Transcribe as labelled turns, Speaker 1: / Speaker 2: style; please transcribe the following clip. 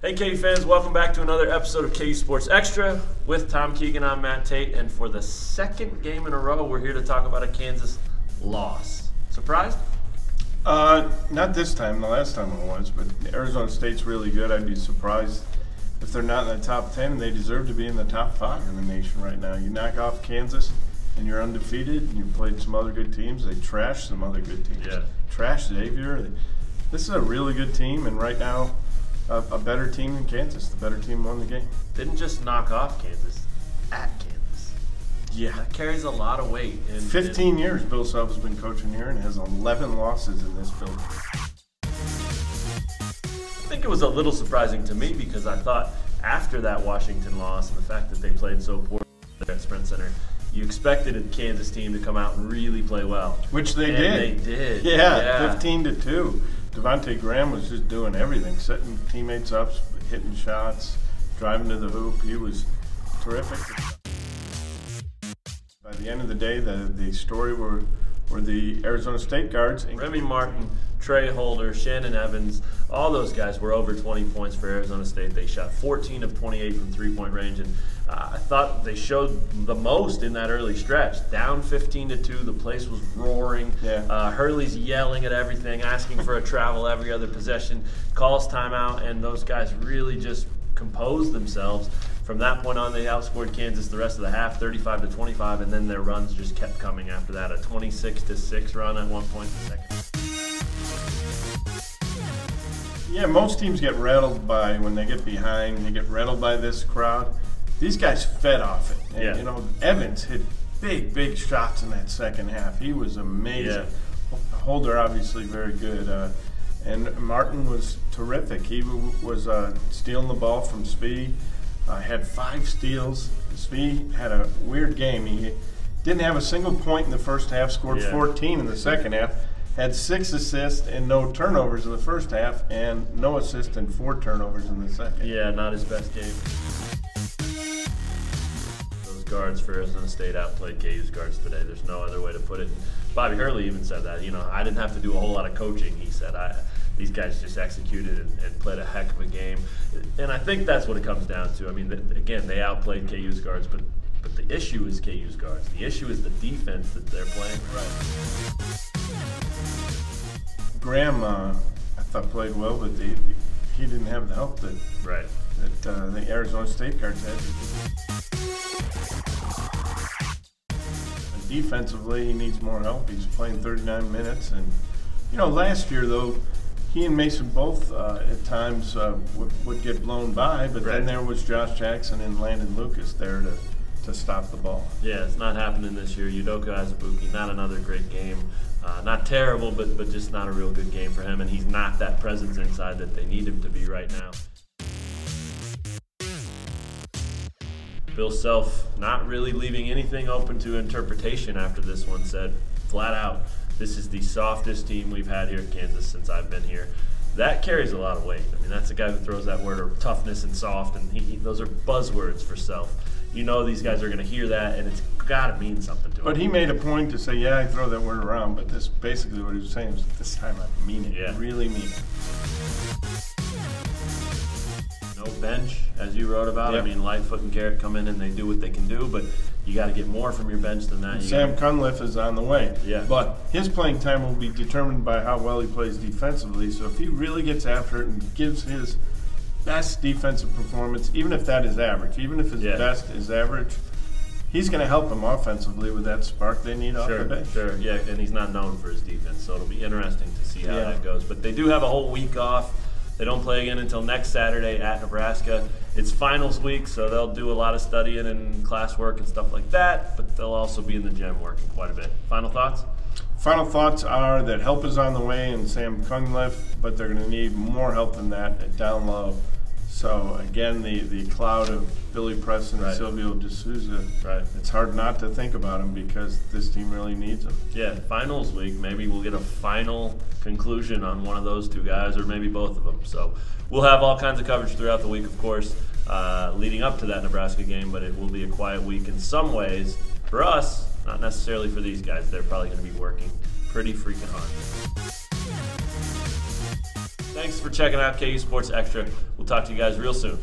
Speaker 1: Hey KU fans, welcome back to another episode of KU Sports Extra. With Tom Keegan, I'm Matt Tate, and for the second game in a row, we're here to talk about a Kansas loss. Surprised?
Speaker 2: Not this time. The last time it was, but Arizona State's really good. I'd be surprised if they're not in the top 10. They deserve to be in the top 5 in the nation right now. You knock off Kansas, and you're undefeated, and you played some other good teams. They trashed some other good teams.
Speaker 1: Yeah.
Speaker 2: Trashed Xavier. This is a really good team, and right now, a better team than Kansas. The better team won the game.
Speaker 1: Didn't just knock off Kansas, at Kansas.
Speaker 2: Yeah.
Speaker 1: That carries a lot of weight.
Speaker 2: 15 years Bill Self has been coaching here and has 11 losses in this building.
Speaker 1: I think it was a little surprising to me because I thought after that Washington loss and the fact that they played so poorly at Sprint Center, you expected a Kansas team to come out and really play well.
Speaker 2: Which they
Speaker 1: did. They did.
Speaker 2: Yeah. 15-2. Devontae Graham was just doing everything, setting teammates up, hitting shots, driving to the hoop. He was terrific. By the end of the day, the story were the Arizona State guards.
Speaker 1: Remy Martin, Trey Holder, Shannon Evans, all those guys were over 20 points for Arizona State. They shot 14 of 28 from three-point range, and I thought they showed the most in that early stretch. Down 15-2, the place was roaring.
Speaker 2: Yeah.
Speaker 1: Hurley's yelling at everything, asking for a travel every other possession, calls timeout, and those guys really just composed themselves. From that point on, they outscored Kansas the rest of the half, 35-25, and then their runs just kept coming after that. A 26-6 run at one point in the second.
Speaker 2: Yeah, most teams get rattled by when they get behind. They get rattled by this crowd. These guys fed off it. And,
Speaker 1: yeah.
Speaker 2: You know, Evans hit big shots in that second half. He was amazing. Yeah. Holder obviously very good. And Martin was terrific. He was stealing the ball from Spee. Had 5 steals. Spee had a weird game. He didn't have a single point in the first half, scored 14 in the second half, had 6 assists and no turnovers in the first half, and no assists and 4 turnovers in the second.
Speaker 1: Yeah, not his best game. Those guards for Arizona State outplayed KU's guards today. There's no other way to put it. Bobby Hurley even said that. You know, I didn't have to do a whole lot of coaching, he said. These guys just executed and played a heck of a game. And I think that's what it comes down to. I mean, again, they outplayed KU's guards, but the issue is KU's guards. The issue is the defense that they're playing.
Speaker 2: Right. Graham, I thought played well, but he didn't have the help that the Arizona State guards had. And defensively, he needs more help. He's playing 39 minutes, and you know, last year though, he and Mason both at times would get blown by, but then there was Josh Jackson and Landon Lucas there to stop the ball.
Speaker 1: Yeah, it's not happening this year. Udoka Azubuike, not another great game. Not terrible, but just not a real good game for him, and he's not that presence inside that they need him to be right now. Bill Self not really leaving anything open to interpretation after this one, said flat out, this is the softest team we've had here at Kansas since I've been here. That carries a lot of weight. I mean, that's a guy who throws that word of toughness and soft, and those are buzzwords for Self. You know these guys are going to hear that, and it's got to mean something to them.
Speaker 2: But he made a point to say, yeah, I throw that word around, but this basically what he was saying is, this time I mean it.
Speaker 1: Yeah.
Speaker 2: Really mean it.
Speaker 1: No bench, as you wrote about.
Speaker 2: Yep.
Speaker 1: I mean, Lightfoot and Garrett come in and they do what they can do, but you got to get more from your bench than that.
Speaker 2: Sam Cunliffe is on the way.
Speaker 1: Yeah.
Speaker 2: But his playing time will be determined by how well he plays defensively. So if he really gets after it and gives his best defensive performance, even if that is average, even if his best is average, he's going to help them offensively with that spark they need off the bench.
Speaker 1: Sure, yeah, and he's not known for his defense, so it'll be interesting to see how that goes. But they do have a whole week off. They don't play again until next Saturday at Nebraska. It's finals week, so they'll do a lot of studying and classwork and stuff like that, but they'll also be in the gym working quite a bit. Final thoughts?
Speaker 2: Final thoughts are that help is on the way in Sam Cunliffe, but they're going to need more help than that down low. So again, the cloud of Billy Preston and Silvio D'Souza, it's hard not to think about them because this team really needs them.
Speaker 1: Yeah, finals week, maybe we'll get a final conclusion on one of those two guys or maybe both of them. So we'll have all kinds of coverage throughout the week, of course, leading up to that Nebraska game, but it will be a quiet week in some ways for us, not necessarily for these guys. They're probably going to be working pretty freaking hard. Thanks for checking out KU Sports Extra. We'll talk to you guys real soon.